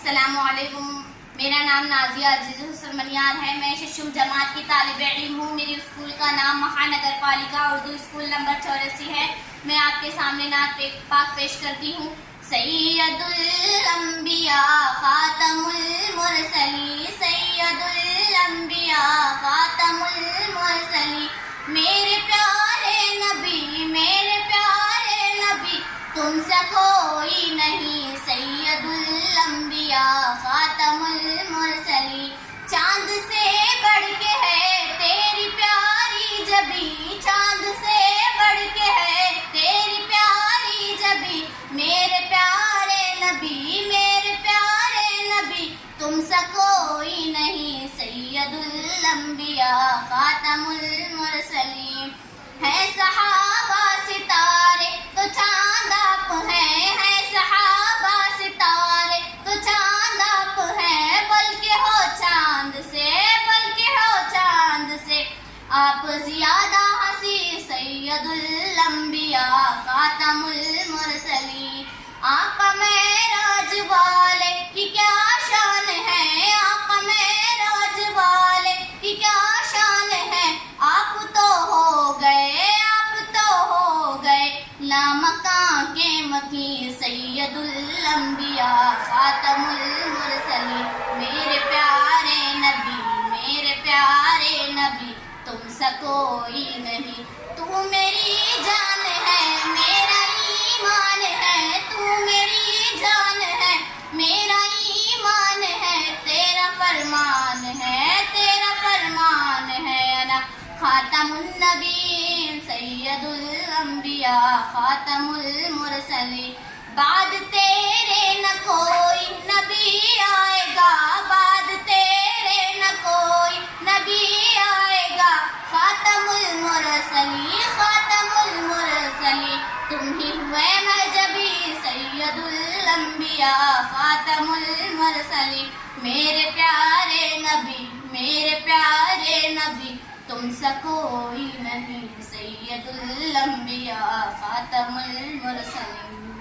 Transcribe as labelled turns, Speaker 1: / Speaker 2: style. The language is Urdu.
Speaker 1: السلام علیکم، میرا نام نازیہ عزیز حسن منیار ہے۔ میں ششم جماعت کی طالب علم ہوں۔ میری اسکول کا نام مہانگر پالیکا اردو اسکول نمبر 84 ہے۔ میں آپ کے سامنے نعت پاک پیش کرتی ہوں۔ سید الانبیاء خاتم المرسلین، سید الانبیاء خاتم المرسلین، میرے پیارے نبی، میرے پیارے نبی، تم سے کوئی نہیں، سید الانبیاء خاتم المرسلین، چاند سے بڑھ کے ہے تیری پیاری جبی، چاند سے بڑھ کے ہے تیری پیاری جبی، میرے پیارے نبی، میرے پیارے نبی، تم سا کوئی نہیں، سید الانبیاء خاتم المرسلین، ہے صحابہ ستارے تو چاند آپ ہیں، ہے صحابہ ستارے تو چاند آپ ہیں، بلکہ ہو چاند سے، بلکہ ہو چاند سے آپ زیادہ ہنسی، سید الانبیاء خاتم المرسلین، آقا معراج والے کی کیا شان ہے، آقا معراج والے کی کیا شان ہے، آپ تو ہو گئے، آپ تو ہو گئے لامکاں کے مکین، سید الانبیاء خاتم المرسلین، میرے پیارے نبی، میرے پیارے نبی، تم سا کوئی نہیں، تو میری جان ہے، میرا ایمان ہے، تو میری جان ہے، میرا ایمان ہے، تیرا فرمان ہے، تیرا فرمان ہے، انا خاتم النبی، سید الانبیاء خاتم المرسلین، بعد تیرے نہ کوئی نبی آئے گا، بعد تیرے نہ کوئی نبی آئے گا، خاتم المرسلین، خاتم المرسلین، تم ہی ہوئے مہجبی، سید الانبیاء خاتم المرسلین، میرے پیارے نبی، میرے پیارے نبی، تم سا کوئی نہیں، سید الانبیاء خاتم المرسلین۔